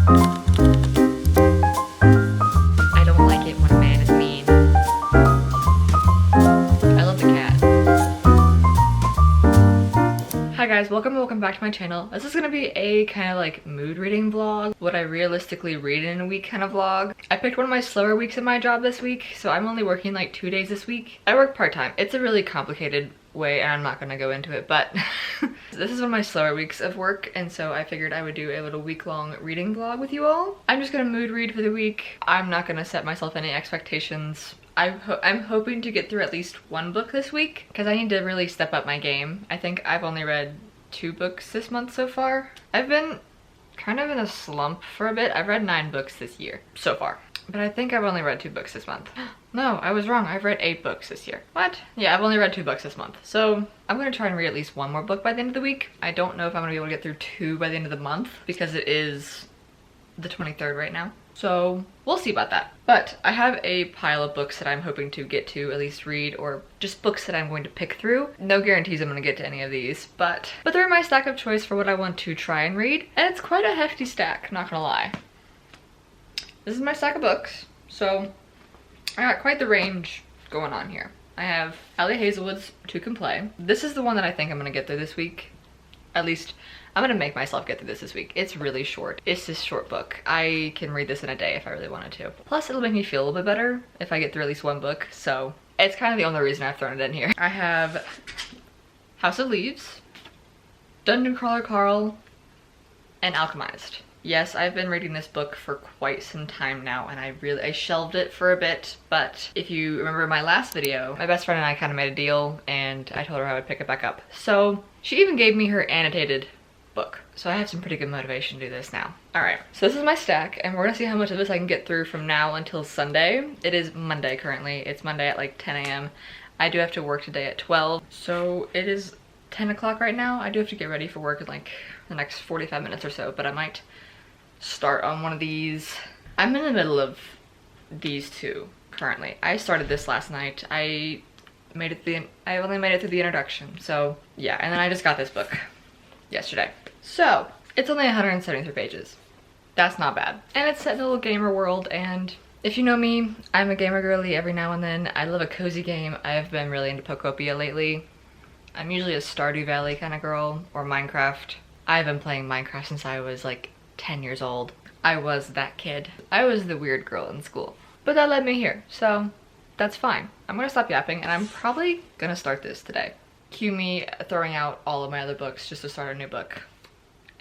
I don't like it when a man is mean. I love the cat. Hi guys, welcome back to my channel. This is gonna be a kind of like mood reading vlog, what I realistically read in a week kind of vlog. I picked one of my slower weeks at my job this week, so I'm only working like 2 days this week. I work part-time. It's a really complicated way and I'm not gonna go into it, but this is one of my slower weeks of work, and so I figured I would do a little week-long reading vlog with you all. I'm just gonna mood read for the week. I'm not gonna set myself any expectations. I'm hoping to get through at least one book this week because I need to really step up my game. I think I've only read 2 books this month so far. I've been kind of in a slump for a bit. I've read 9 books this year so far, but I think I've only read 2 books this month. No, I was wrong. I've read 8 books this year. What? Yeah, I've only read 2 books this month. So I'm gonna try and read at least 1 more book by the end of the week. I don't know if I'm gonna be able to get through 2 by the end of the month because it is the 23rd right now. So we'll see about that. But I have a pile of books that I'm hoping to get to, at least read, or just books that I'm going to pick through. No guarantees I'm gonna get to any of these, but they're my stack of choice for what I want to try and read. And it's quite a hefty stack, not gonna lie. This is my stack of books, so I got quite the range going on here. I have Allie Hazelwood's Two Can Play. This is the one that I think I'm gonna get through this week. At least I'm gonna make myself get through this week. It's really short. It's this short book. I can read this in a day if I really wanted to. Plus it'll make me feel a little bit better if I get through at least 1 book. So it's kind of the only reason I've thrown it in here. I have House of Leaves, Dungeon Crawler Carl, and Alchemized. Yes, I've been reading this book for quite some time now and I shelved it for a bit, but if you remember my last video, my best friend and I kind of made a deal and I told her I would pick it back up. So she even gave me her annotated book. So I have some pretty good motivation to do this now. All right, so this is my stack and we're gonna see how much of this I can get through from now until Sunday. It is Monday currently. It's Monday at like 10 a.m. I do have to work today at 12. So it is 10 o'clock right now. I do have to get ready for work in like the next 45 minutes or so, but I might start on one of these. I'm in the middle of these 2 currently. I started this last night. I only made it through the introduction. So yeah, and then I just got this book yesterday. So it's only 173 pages. That's not bad. And it's set in a little gamer world, and if you know me, I'm a gamer girly every now and then. I love a cozy game. I've been really into Pokopia lately. I'm usually a Stardew Valley kind of girl, or Minecraft. I've been playing Minecraft since I was like 10 years old. I was that kid. I was the weird girl in school. But that led me here, so that's fine. I'm gonna stop yapping and I'm probably gonna start this today. Cue me throwing out all of my other books just to start a new book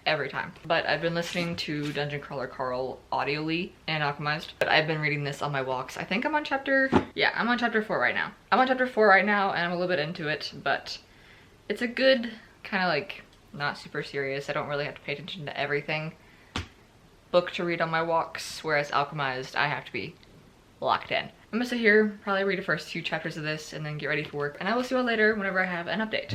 every time. But I've been listening to Dungeon Crawler Carl audioly and Alchemized, but I've been reading this on my walks. I think I'm on chapter 4 right now. I'm on chapter 4 right now and I'm a little bit into it, but it's a good kind of like not super serious. I don't really have to pay attention to everything book to read on my walks, whereas Alchemized I have to be locked in. I'm gonna sit here, probably read the first 2 chapters of this and then get ready for work, and I will see you all later whenever I have an update.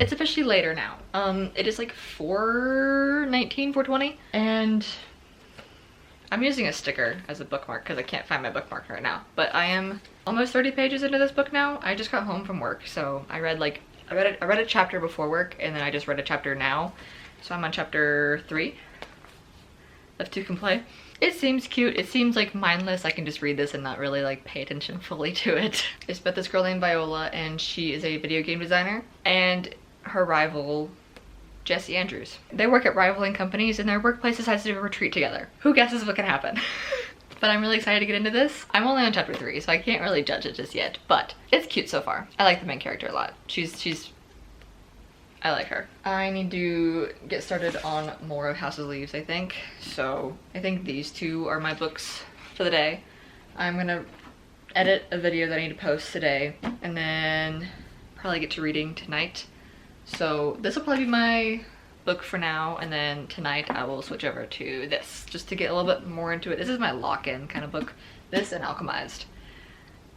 It's officially later now. It is like 4:19, 4:20, and I'm using a sticker as a bookmark because I can't find my bookmark right now. But I am almost 30 pages into this book now. I just got home from work, so I read a chapter before work, and then I just read a chapter now. So I'm on chapter 3 of Two Can Play. It seems cute. It seems like mindless. I can just read this and not really like pay attention fully to it. It's about this girl named Viola, and she is a video game designer, and her rival Jesse Andrews. They work at rivaling companies and their workplace decides to do a retreat together. Who guesses what can happen? But I'm really excited to get into this. I'm only on chapter 3, so I can't really judge it just yet, but it's cute so far. I like the main character a lot. I like her. I need to get started on more of House of Leaves, I think. So I think these 2 are my books for the day. I'm gonna edit a video that I need to post today and then probably get to reading tonight. So this will probably be my book for now, and then tonight I will switch over to this just to get a little bit more into it. This is my lock-in kind of book. This and Alchemized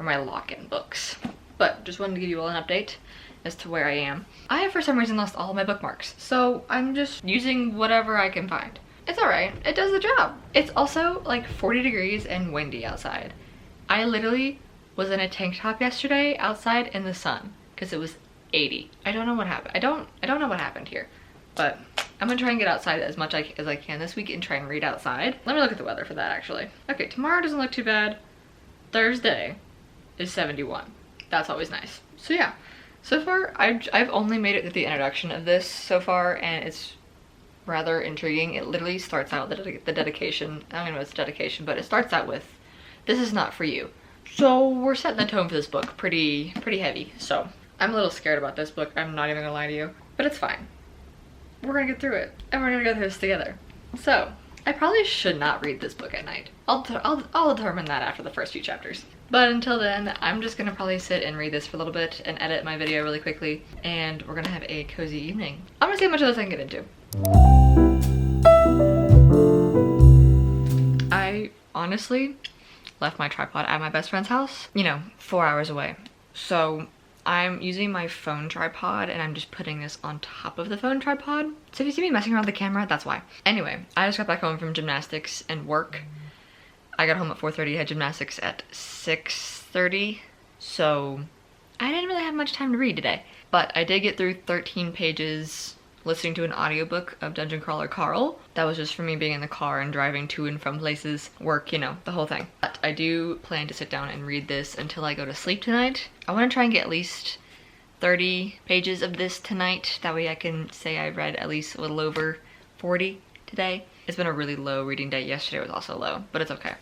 are my lock-in books. But just wanted to give you all an update as to where I am. I have for some reason lost all of my bookmarks, so I'm just using whatever I can find. It's alright, it does the job. It's also like 40 degrees and windy outside. I literally was in a tank top yesterday outside in the sun because it was 80. I don't know what happened. I don't know what happened here, but I'm gonna try and get outside as much as I can this week and try and read outside. Let me look at the weather for that actually. Okay, tomorrow doesn't look too bad. Thursday is 71. That's always nice. So yeah, so far I've only made it through the introduction of this so far, and it's rather intriguing. It literally starts out with the dedication. I don't know if it's dedication, but it starts out with, "This is not for you." So we're setting the tone for this book pretty heavy. So I'm a little scared about this book. I'm not even gonna lie to you, but it's fine. We're gonna get through it, and we're gonna go through this together. So I probably should not read this book at night. I'll determine that after the first few chapters. But until then, I'm just gonna probably sit and read this for a little bit and edit my video really quickly, and we're gonna have a cozy evening. I'm gonna see how much of this I can get into. I honestly left my tripod at my best friend's house, you know, 4 hours away. So I'm using my phone tripod and I'm just putting this on top of the phone tripod. So if you see me messing around with the camera, that's why. Anyway, I just got back home from gymnastics and work. I got home at 4:30, had gymnastics at 6:30. So I didn't really have much time to read today. But I did get through 13 pages listening to an audiobook of Dungeon Crawler Carl. That was just for me being in the car and driving to and from places, work, you know, the whole thing. But I do plan to sit down and read this until I go to sleep tonight. I want to try and get at least 30 pages of this tonight. That way I can say I read at least a little over 40 today. It's been a really low reading day. Yesterday was also low, but it's okay.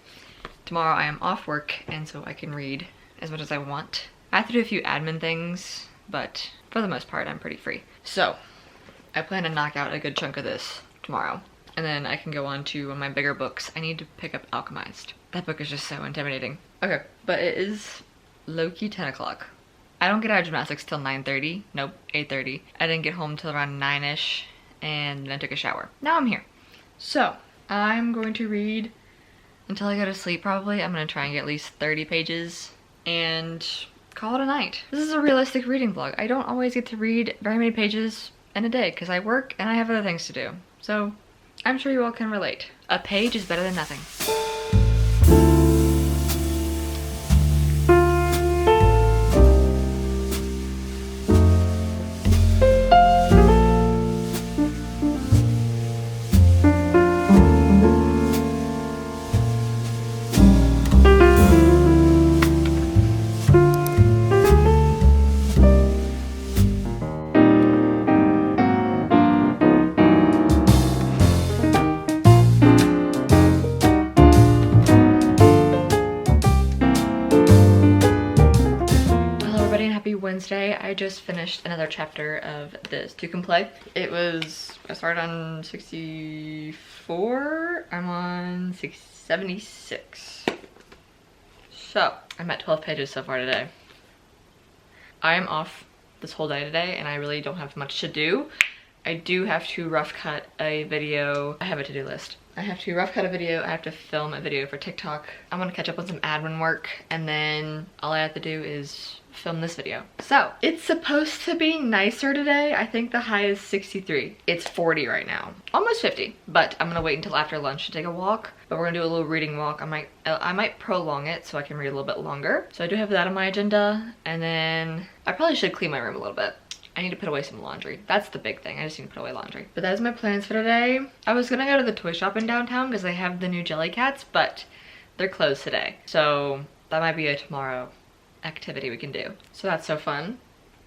Tomorrow I am off work, and so I can read as much as I want. I have to do a few admin things, but for the most part, I'm pretty free. So I plan to knock out a good chunk of this tomorrow, and then I can go on to one of my bigger books. I need to pick up Alchemized. That book is just so intimidating. Okay, but it is low-key 10 o'clock. I don't get out of gymnastics till 9:30. Nope, 8:30. I didn't get home till around 9-ish, and then took a shower. Now I'm here. So I'm going to read until I go to sleep probably. I'm gonna try and get at least 30 pages and call it a night. This is a realistic reading vlog. I don't always get to read very many pages in a day because I work and I have other things to do. So I'm sure you all can relate. A page is better than nothing. Wednesday, I just finished another chapter of this To Can Play. I started on 64, I'm on 76. So, I'm at 12 pages so far today. I am off this whole day today and I really don't have much to do. I do have to rough cut a video. I have a to-do list. I have to rough cut a video, I have to film a video for TikTok. I'm gonna catch up on some admin work, and then all I have to do is film this video. So, it's supposed to be nicer today. I think the high is 63. It's 40 right now. Almost 50, but I'm gonna wait until after lunch to take a walk. But we're gonna do a little reading walk. I might prolong it so I can read a little bit longer. So I do have that on my agenda, and then I probably should clean my room a little bit. I need to put away some laundry. That's the big thing. I just need to put away laundry. But that is my plans for today. I was gonna go to the toy shop in downtown because they have the new Jellycats, but they're closed today. So that might be a tomorrow activity we can do. So that's so fun.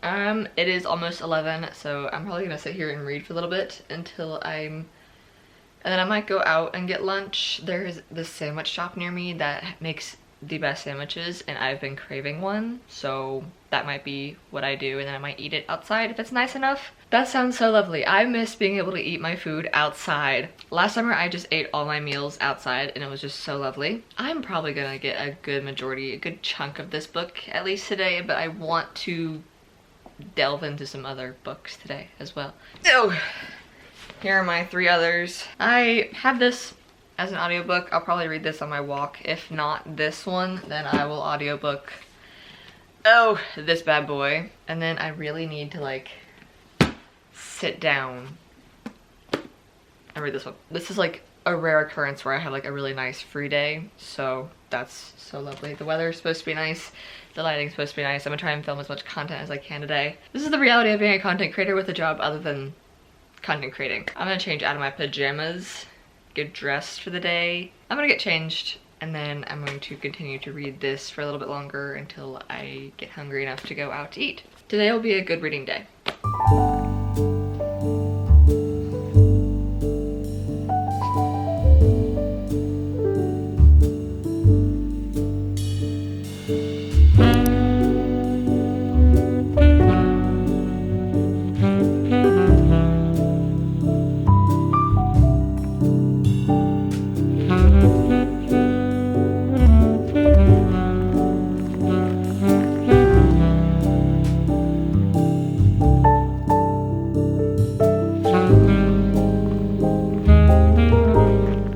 It is almost 11, so I'm probably gonna sit here and read for a little bit until and then I might go out and get lunch. There's this sandwich shop near me that makes the best sandwiches and I've been craving one, so that might be what I do, and then I might eat it outside if it's nice enough. That sounds so lovely. I miss being able to eat my food outside. Last summer I just ate all my meals outside and it was just so lovely. I'm probably gonna get a good chunk of this book at least today, but I want to delve into some other books today as well. So here are my 3 others. I have this as an audiobook. I'll probably read this on my walk. If not this one, then I will audiobook this bad boy. And then I really need to like sit down and read this one. This is like a rare occurrence where I have like a really nice free day, so that's so lovely. The weather's supposed to be nice. The lighting's supposed to be nice. I'm gonna try and film as much content as I can today. This is the reality of being a content creator with a job other than content creating. I'm gonna change out of my pajamas, get dressed for the day. I'm gonna get changed, and then I'm going to continue to read this for a little bit longer until I get hungry enough to go out to eat. Today will be a good reading day.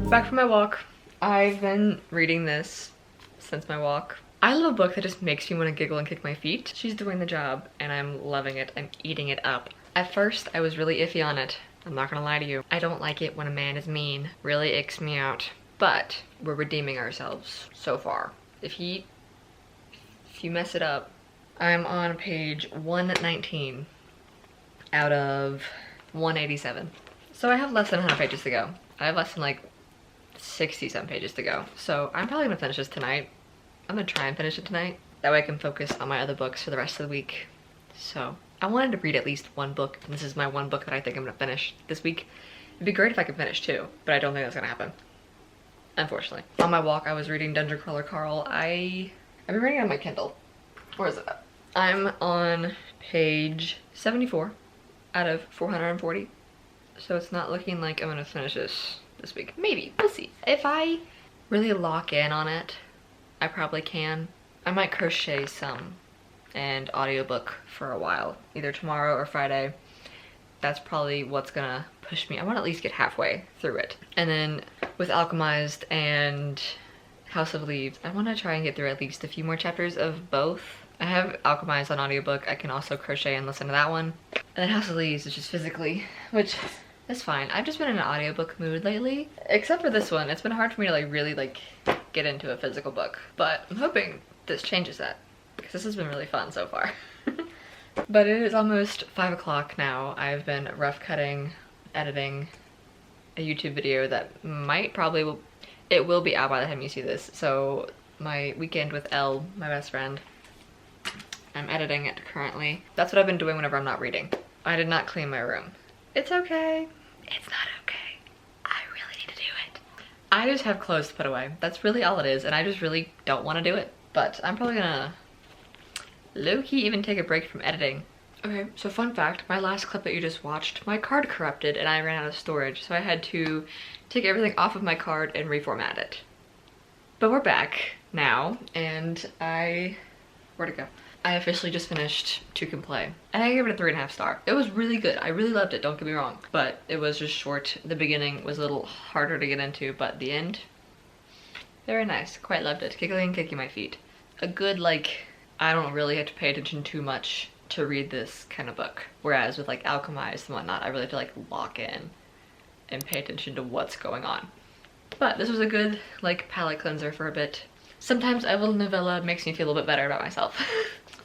Back from my walk. I've been reading this since my walk. I love a book that just makes me want to giggle and kick my feet. She's doing the job and I'm loving it. I'm eating it up. At first, I was really iffy on it. I'm not gonna lie to you. I don't like it when a man is mean. Really icks me out. But we're redeeming ourselves so far. If you mess it up, I'm on page 119 out of 187. So I have less than 100 pages to go. I have less than like 60-some pages to go. So I'm probably gonna finish this tonight. I'm gonna try and finish it tonight. That way I can focus on my other books for the rest of the week. So I wanted to read at least one book, and this is my one book that I think I'm gonna finish this week. It'd be great if I could finish two, but I don't think that's gonna happen, unfortunately. On my walk, I was reading Dungeon Crawler Carl. I've been reading it on my Kindle. Where is it at? I'm on page 74 out of 440. So it's not looking like I'm gonna finish this week. Maybe, we'll see. If I really lock in on it, I probably can. I might crochet some and audiobook for a while, either tomorrow or Friday. That's probably what's gonna push me. I want to at least get halfway through it. And then with Alchemized and House of Leaves, I want to try and get through at least a few more chapters of both. I have Alchemized on audiobook. I can also crochet and listen to that one. And then House of Leaves is just physically, which it's fine. I've just been in an audiobook mood lately. Except for this one. It's been hard for me to like really like get into a physical book. But I'm hoping this changes that, because this has been really fun so far. But it is almost 5 o'clock now. I've been rough cutting, editing a YouTube video that it will be out by the time you see this. So my weekend with Elle, my best friend, I'm editing it currently. That's what I've been doing whenever I'm not reading. I did not clean my room. It's okay. It's not okay. I really need to do it. I just have clothes to put away. That's really all it is, and I just really don't want to do it. But I'm probably gonna low-key even take a break from editing. Okay, so fun fact, my last clip that you just watched, my card corrupted and I ran out of storage, so I had to take everything off of my card and reformat it. But we're back now, and where'd it go? I officially just finished To Can Play, and I gave it a 3.5 star. It was really good. I really loved it, don't get me wrong. But it was just short. The beginning was a little harder to get into, but the end, very nice. Quite loved it. Giggling and kicking my feet. A good, like, I don't really have to pay attention too much to read this kind of book. Whereas with like Alchemized and whatnot, I really have to like lock in and pay attention to what's going on. But this was a good like palate cleanser for a bit. Sometimes a little novella makes me feel a little bit better about myself.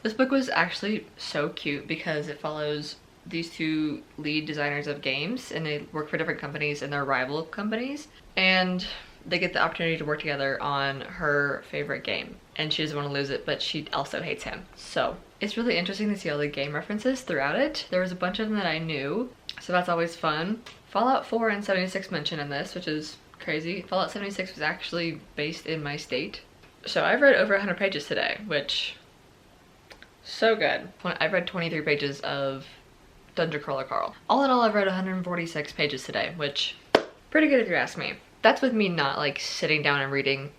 This book was actually so cute because it follows these two lead designers of games, and they work for different companies and they're rival companies, and they get the opportunity to work together on her favorite game, and she doesn't want to lose it, but she also hates him. So it's really interesting to see all the game references throughout it. There was a bunch of them that I knew, so that's always fun. Fallout 4 and 76 mentioned in this, which is crazy. Fallout 76 was actually based in my state. So I've read over 100 pages today, which so good. I've read 23 pages of Dungeon Crawler Carl. All in all, I've read 146 pages today, which pretty good if you ask me. That's with me not like sitting down and reading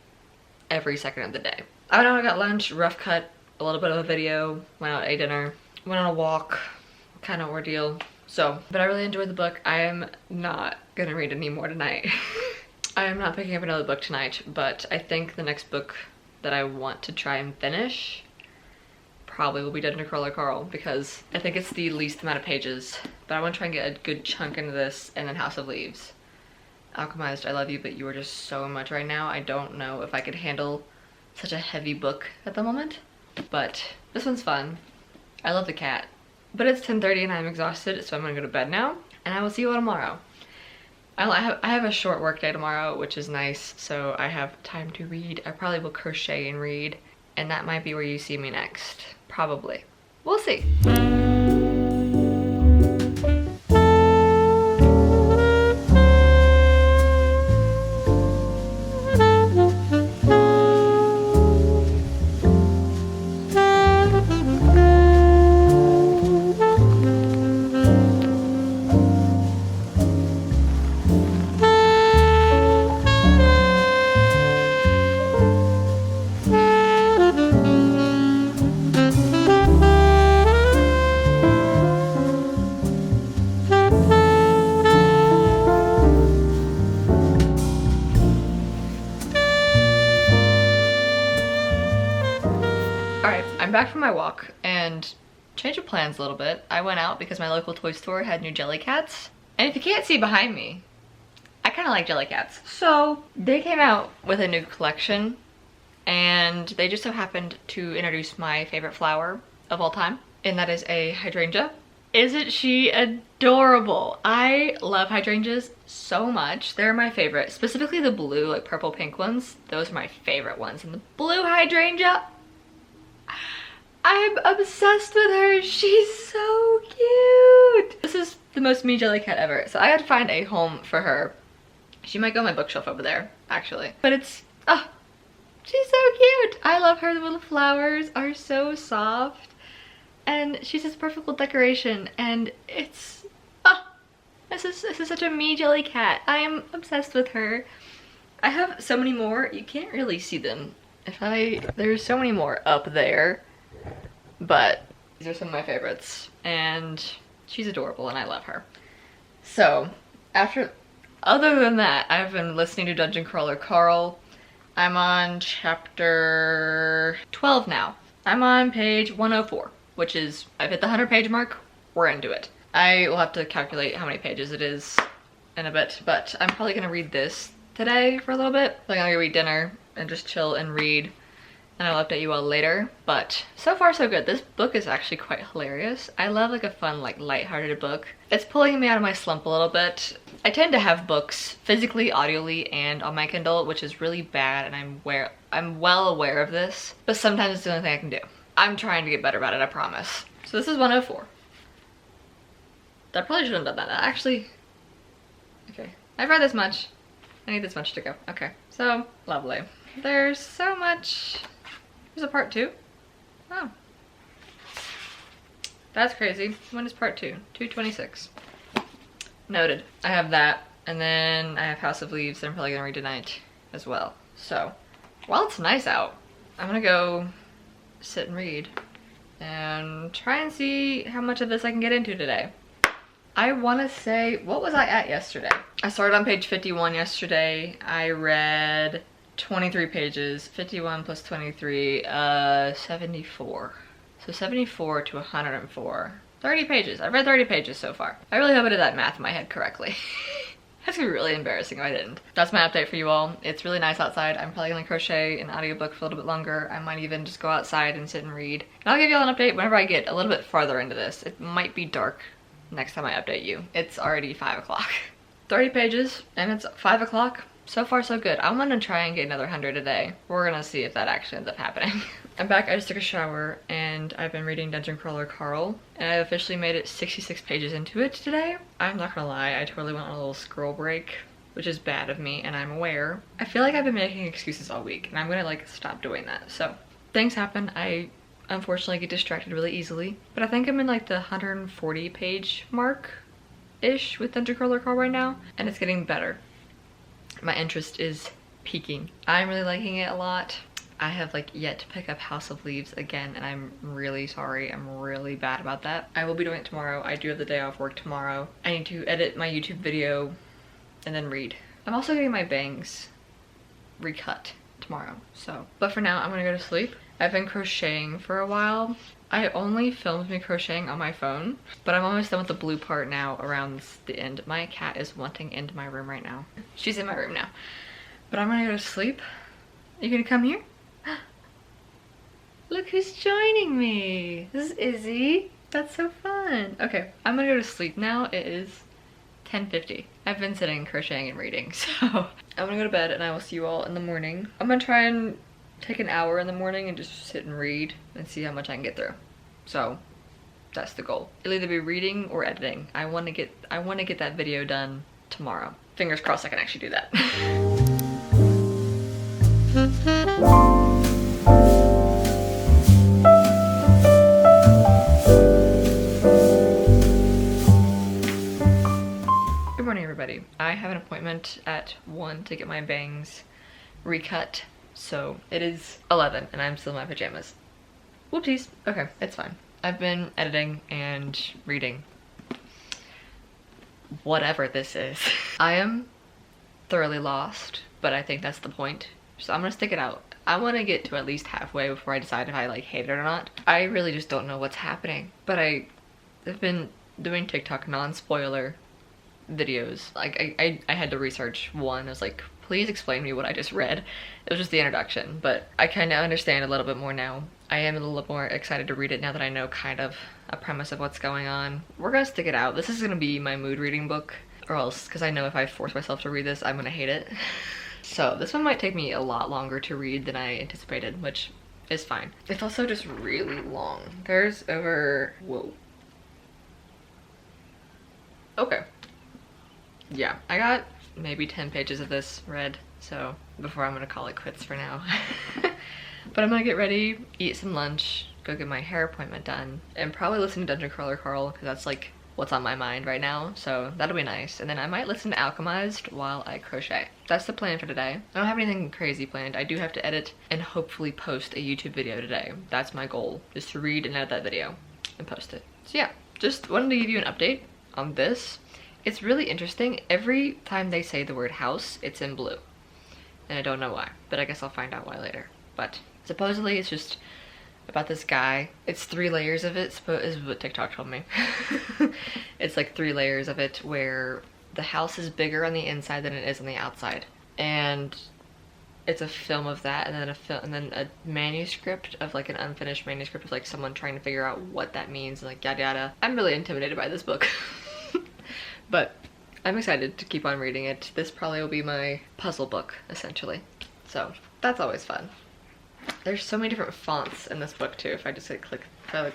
every second of the day. I went out, I got lunch, rough cut a little bit of a video, went out, ate dinner, went on a walk, kind of ordeal. So, but I really enjoyed the book. I am not gonna read any more tonight. I am not picking up another book tonight, but I think the next book that I want to try and finish probably will be Dungeon Crawler Carl, because I think it's the least amount of pages, but I want to try and get a good chunk into this, and then House of Leaves. Alchemized, I love you, but you are just so much right now. I don't know if I could handle such a heavy book at the moment, but this one's fun. I love the cat. But it's 10:30 and I'm exhausted, so I'm gonna go to bed now, and I will see you all tomorrow. I have a short work day tomorrow, which is nice, so I have time to read. I probably will crochet and read, and that might be where you see me next. Probably. We'll see. I'm back from my walk and change of plans a little bit. I went out because my local toy store had new jelly cats. And if you can't see behind me, I kind of like jelly cats. So they came out with a new collection and they just so happened to introduce my favorite flower of all time. And that is a hydrangea. Isn't she adorable? I love hydrangeas so much. They're my favorite, specifically the blue, like purple pink ones. Those are my favorite ones. And the blue hydrangea, I'm obsessed with her. She's so cute. This is the most me jelly cat ever. So I had to find a home for her. She might go on my bookshelf over there, actually. But it's, oh, she's so cute. I love her. The little flowers are so soft. And she's this perfect little decoration. And it's, oh, this is such a me jelly cat. I am obsessed with her. I have so many more. You can't really see them. There's so many more up there. But these are some of my favorites, and she's adorable and I love her. So other than that, I've been listening to Dungeon Crawler Carl. I'm on chapter 12 now. I'm on page 104, which is, I've hit the 100-page mark. We're into it. I will have to calculate how many pages it is in a bit, but I'm probably gonna read this today for a little bit. I'm gonna go eat dinner and just chill and read. And I'll update you all later, but so far so good. This book is actually quite hilarious. I love like a fun, like lighthearted book. It's pulling me out of my slump a little bit. I tend to have books physically, audially, and on my Kindle, which is really bad, and I'm well aware of this, but sometimes it's the only thing I can do. I'm trying to get better about it, I promise. So this is 104. I probably shouldn't have done that. Actually, okay. I've read this much. I need this much to go. Okay, so lovely. There's so much. There's a part 2. Oh. That's crazy. When is part 2? 226. Noted. I have that. And then I have House of Leaves that I'm probably gonna read tonight as well. So, while it's nice out, I'm gonna go sit and read and try and see how much of this I can get into today. I wanna say, what was I at yesterday? I started on page 51 yesterday. I read 23 pages, 51 plus 23, 74. So 74 to 104. 30 pages. I've read 30 pages so far. I really hope I did that math in my head correctly. That's gonna be really embarrassing if I didn't. That's my update for you all. It's really nice outside. I'm probably gonna crochet an audiobook for a little bit longer. I might even just go outside and sit and read. And I'll give you all an update whenever I get a little bit farther into this. It might be dark next time I update you. It's already 5 o'clock. 30 pages and it's 5 o'clock. So far so good. I'm gonna try and get another 100 a day. We're gonna see if that actually ends up happening. I'm back. I just took a shower and I've been reading Dungeon Crawler Carl, and I officially made it 66 pages into it today. I'm not gonna lie, I totally went on a little scroll break, which is bad of me and I'm aware. I feel like I've been making excuses all week and I'm gonna like stop doing that. So things happen. I unfortunately get distracted really easily, but I think I'm in like the 140 page mark ish with Dungeon Crawler Carl right now, and it's getting better. My interest is peaking. I'm really liking it a lot. I have like yet to pick up House of Leaves again, and I'm really sorry. I'm really bad about that. I will be doing it tomorrow. I do have the day off work tomorrow. I need to edit my YouTube video and then read. I'm also getting my bangs recut tomorrow, so. But for now, I'm gonna go to sleep. I've been crocheting for a while. I only filmed me crocheting on my phone, but I'm almost done with the blue part now around the end. My cat is wanting into my room right now. She's in my room now. But I'm gonna go to sleep. Are you gonna come here? Look who's joining me. This is Izzy. That's so fun. Okay, I'm gonna go to sleep now. It is 10:50. I've been sitting crocheting and reading, so I'm gonna go to bed and I will see you all in the morning. I'm gonna try and take an hour in the morning and just sit and read and see how much I can get through. So that's the goal. It'll either be reading or editing. I want to get that video done tomorrow. Fingers crossed I can actually do that. Good morning, everybody. I have an appointment at 1 to get my bangs recut. So it is 11 and I'm still in my pajamas. Whoopsies. Okay, it's fine. I've been editing and reading. Whatever this is. I am thoroughly lost, but I think that's the point. So I'm gonna stick it out. I want to get to at least halfway before I decide if I like hate it or not. I really just don't know what's happening. But I've been doing TikTok non-spoiler videos. Like I had to research one. I was like, please explain to me what I just read. It was just the introduction, but I kind of understand a little bit more now. I am a little more excited to read it now that I know kind of a premise of what's going on. We're gonna stick it out. This is gonna be my mood reading book, or else, because I know if I force myself to read this, I'm gonna hate it. So this one might take me a lot longer to read than I anticipated, which is fine. It's also just really long. There's over, whoa. Okay. Yeah, I got maybe 10 pages of this read, so before I'm gonna call it quits for now. But I'm gonna get ready, eat some lunch, go get my hair appointment done, and probably listen to Dungeon Crawler Carl, because that's like what's on my mind right now, so that'll be nice. And then I might listen to Alchemized while I crochet. That's the plan for today. I don't have anything crazy planned. I do have to edit and hopefully post a YouTube video today. That's my goal, is to read and edit that video and post it. So yeah, just wanted to give you an update on this. It's really interesting. Every time they say the word house, it's in blue. And I don't know why, but I guess I'll find out why later. But supposedly it's just about this guy. It's 3 layers of it, is what TikTok told me. It's like 3 layers of it where the house is bigger on the inside than it is on the outside. And it's a film of that, and then a manuscript of like an unfinished manuscript of like someone trying to figure out what that means and like yada yada. I'm really intimidated by this book. But I'm excited to keep on reading it. This probably will be my puzzle book, essentially. So that's always fun. There's so many different fonts in this book too. If I just like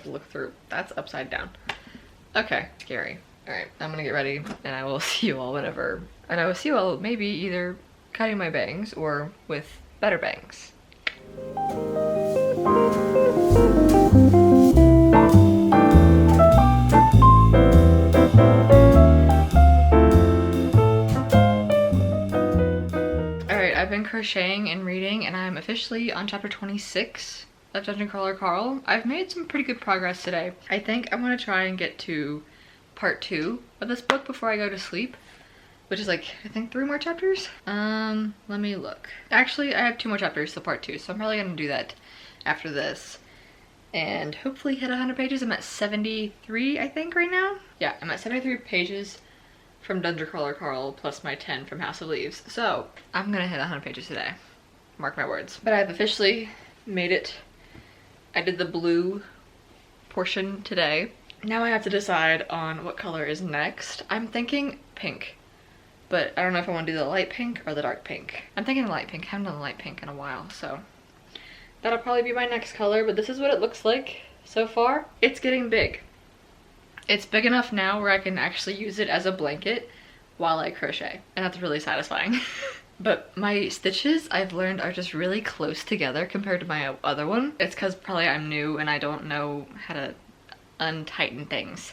look through, that's upside down. Okay, scary. All right, I'm gonna get ready and I will see you all whenever. And I will see you all maybe either cutting my bangs or with better bangs. I've been crocheting and reading and I'm officially on chapter 26 of Dungeon Crawler Carl. I've made some pretty good progress today. I think I'm gonna try and get to part 2 of this book before I go to sleep, which is like, I think 3 more chapters? Let me look. Actually, I have 2 more chapters to part 2, so I'm probably gonna do that after this. And hopefully hit 100 pages. I'm at 73, I think, right now. Yeah, I'm at 73 pages from Dungeon Crawler Carl plus my 10 from House of Leaves. So I'm gonna hit 100 pages today. Mark my words. But I've officially made it. I did the blue portion today. Now I have to decide on what color is next. I'm thinking pink, but I don't know if I want to do the light pink or the dark pink. I'm thinking the light pink. I haven't done the light pink in a while, so that'll probably be my next color, but this is what it looks like so far. It's getting big. It's big enough now where I can actually use it as a blanket while I crochet, and that's really satisfying. But my stitches, I've learned, are just really close together compared to my other one. It's because probably I'm new and I don't know how to untighten things.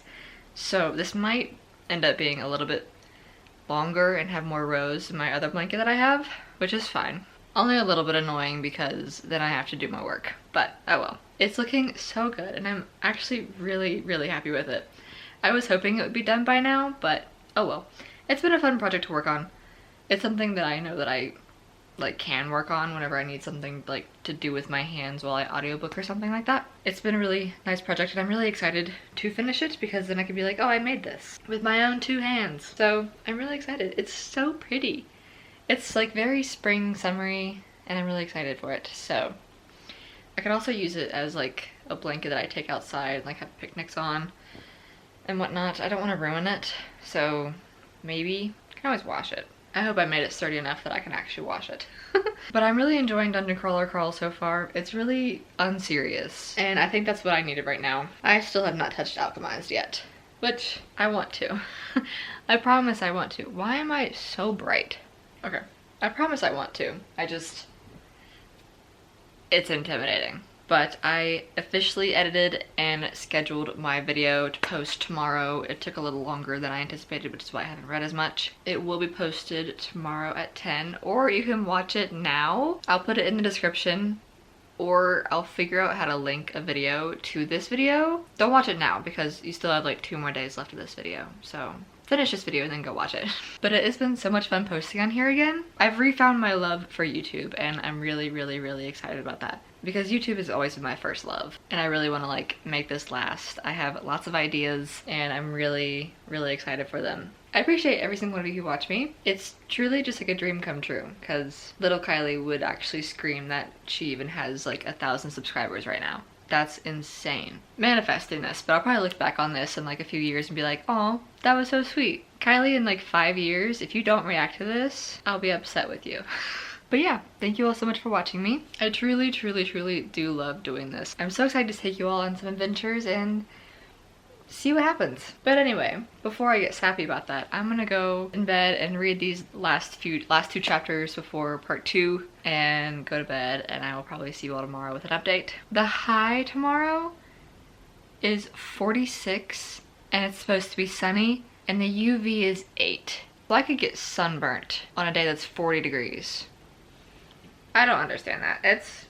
So this might end up being a little bit longer and have more rows than my other blanket that I have, which is fine. Only a little bit annoying because then I have to do my work, but oh well. It's looking so good and I'm actually really, really happy with it. I was hoping it would be done by now, but oh well. It's been a fun project to work on. It's something that I know that I like can work on whenever I need something like to do with my hands while I audiobook or something like that. It's been a really nice project and I'm really excited to finish it because then I can be like, oh, I made this with my own 2 hands. So I'm really excited. It's so pretty. It's like very spring, summery, and I'm really excited for it. So I could also use it as like a blanket that I take outside and like have picnics on and whatnot. I don't want to ruin it, so maybe I can always wash it. I hope I made it sturdy enough that I can actually wash it. But I'm really enjoying Dungeon Crawler Crawl so far. It's really unserious, and I think that's what I needed right now. I still have not touched Alchemized yet, which I want to. I promise I want to. Why am I so bright? Okay, I promise I want to. It's intimidating. But I officially edited and scheduled my video to post tomorrow. It took a little longer than I anticipated, which is why I haven't read as much. It will be posted tomorrow at 10, or you can watch it now. I'll put it in the description, or I'll figure out how to link a video to this video. Don't watch it now because you still have like 2 more days left of this video, so finish this video and then go watch it. But it has been so much fun posting on here again. I've refound my love for YouTube, and I'm really excited about that, because YouTube has always been my first love, and I really want to like make this last. I have lots of ideas and I'm really excited for them. I appreciate every single one of you who watch me. It's truly just like a dream come true, because little Kylie would actually scream that she even has like 1,000 subscribers right now. That's insane. Manifesting this, but I'll probably look back on this in like a few years and be like, oh, that was so sweet. Kylie, in like 5 years, if you don't react to this, I'll be upset with you. But yeah, thank you all so much for watching me. I truly do love doing this. I'm so excited to take you all on some adventures and see what happens. But anyway, before I get sappy about that, I'm gonna go in bed and read these last 2 chapters before part 2 and go to bed, and I will probably see you all tomorrow with an update. The high tomorrow is 46 and it's supposed to be sunny, and the UV is 8. Well, I could get sunburnt on a day that's 40 degrees. I don't understand that. It's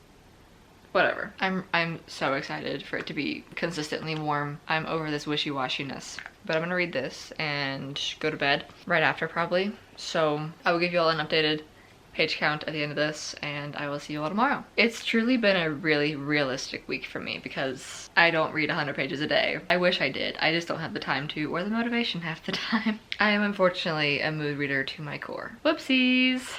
whatever. I'm so excited for it to be consistently warm. I'm over this wishy-washiness. But I'm gonna read this and go to bed right after probably. So I will give you all an updated page count at the end of this, and I will see you all tomorrow. It's truly been a really realistic week for me because I don't read 100 pages a day. I wish I did. I just don't have the time to, or the motivation half the time. I am unfortunately a mood reader to my core. Whoopsies.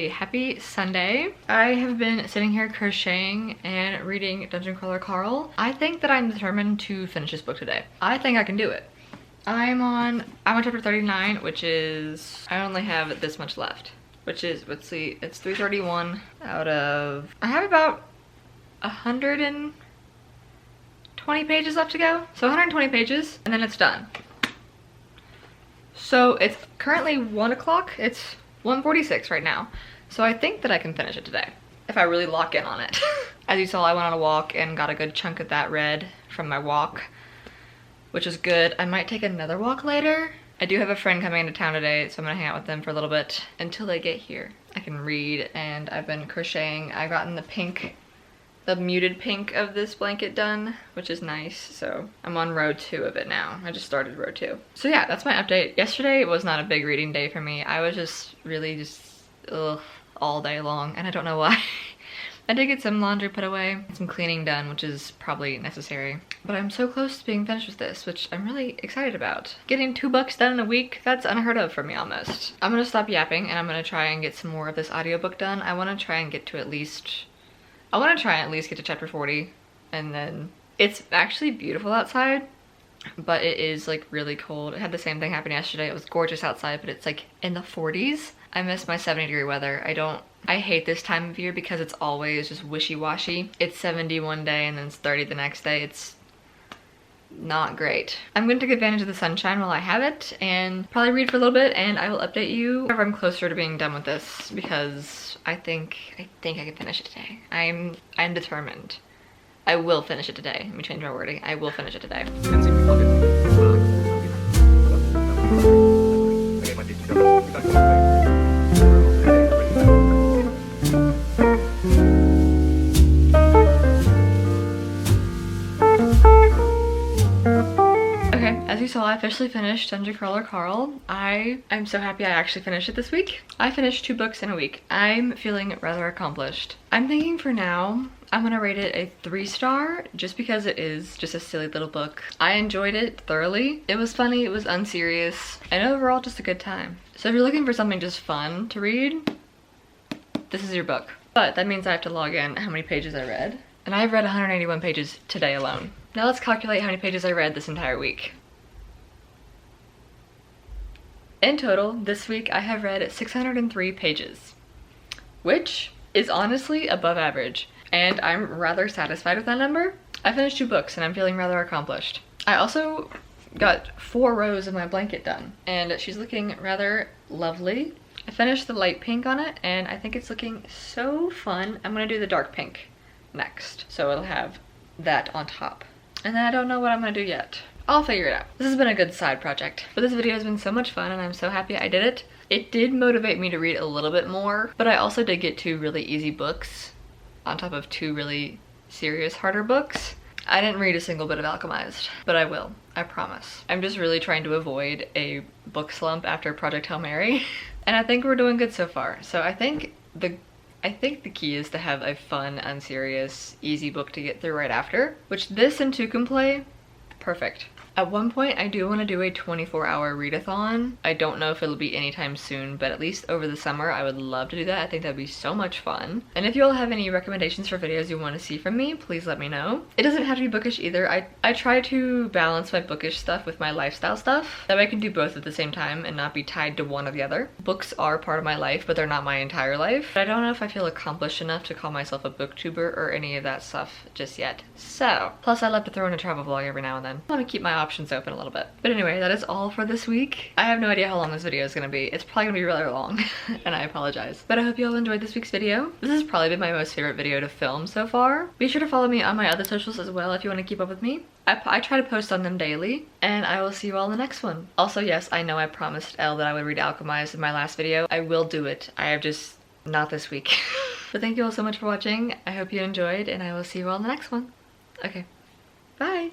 Happy Sunday. I have been sitting here crocheting and reading Dungeon Crawler Carl. I think that I'm determined to finish this book today. I think I can do it. I'm on chapter 39, which is, I only have this much left, which is, let's see, it's 331 out of, I have about 120 pages left to go. So 120 pages and then it's done. So it's currently 1 o'clock. It's 1:46 right now. So I think that I can finish it today if I really lock in on it. As you saw, I went on a walk and got a good chunk of that read from my walk, which is good. I might take another walk later. I do have a friend coming into town today, so I'm gonna hang out with them for a little bit until they get here. I can read, and I've been crocheting. I've gotten the muted pink of this blanket done, which is nice. So I'm on row 2 of it now. I just started row 2. So yeah, that's my update. Yesterday was not a big reading day for me. I was just really ugh, all day long, and I don't know why. I did get some laundry put away, some cleaning done, which is probably necessary. But I'm so close to being finished with this, which I'm really excited about. Getting 2 books done in a week, that's unheard of for me almost. I'm gonna stop yapping and I'm gonna try and get some more of this audiobook done. I wanna try and get to at least get to chapter 40, and then it's actually beautiful outside, but it is like really cold. It had the same thing happen yesterday. It was gorgeous outside, but it's like in the 40s. I miss my 70-degree weather. I hate this time of year because it's always just wishy-washy. It's 70 one day and then it's 30 the next day. It's not great. I'm going to take advantage of the sunshine while I have it and probably read for a little bit, and I will update you whenever I'm closer to being done with this, because I think I can finish it today. I'm determined. I will finish it today. Let me change my wording. I will finish it today. you saw, I officially finished Dungeon Crawler Carl. I'm so happy I actually finished it this week. I finished 2 books in a week. I'm feeling rather accomplished. I'm thinking for now, I'm gonna rate it a 3-star just because it is just a silly little book. I enjoyed it thoroughly. It was funny, it was unserious, and overall just a good time. So if you're looking for something just fun to read, this is your book. But that means I have to log in how many pages I read. And I've read 181 pages today alone. Now let's calculate how many pages I read this entire week. In total, this week I have read 603 pages, which is honestly above average. And I'm rather satisfied with that number. I finished 2 books and I'm feeling rather accomplished. I also got 4 rows of my blanket done and she's looking rather lovely. I finished the light pink on it and I think it's looking so fun. I'm gonna do the dark pink next. So it'll have that on top. And then I don't know what I'm gonna do yet. I'll figure it out. This has been a good side project. But this video has been so much fun and I'm so happy I did it. It did motivate me to read a little bit more, but I also did get 2 really easy books on top of 2 really serious harder books. I didn't read a single bit of Alchemized, but I will, I promise. I'm just really trying to avoid a book slump after Project Hail Mary. And I think we're doing good so far. So I think the key is to have a fun, unserious, easy book to get through right after, which this and 2 can play perfect. At one point, I do want to do a 24-hour readathon. I don't know if it'll be anytime soon, but at least over the summer, I would love to do that. I think that'd be so much fun. And if you all have any recommendations for videos you want to see from me, please let me know. It doesn't have to be bookish either. I try to balance my bookish stuff with my lifestyle stuff. That way I can do both at the same time and not be tied to one or the other. Books are part of my life, but they're not my entire life. But I don't know if I feel accomplished enough to call myself a booktuber or any of that stuff just yet. So, plus I love to throw in a travel vlog every now and then. I want to keep my options open a little bit. But anyway, that is all for this week. I have no idea how long this video is gonna be. It's probably gonna be really long and I apologize. But I hope you all enjoyed this week's video. This has probably been my most favorite video to film so far. Be sure to follow me on my other socials as well if you want to keep up with me. I try to post on them daily and I will see you all in the next one. Also, yes, I know I promised Elle that I would read Alchemized in my last video. I will do it. I have just not this week. But thank you all so much for watching. I hope you enjoyed and I will see you all in the next one. Okay, bye.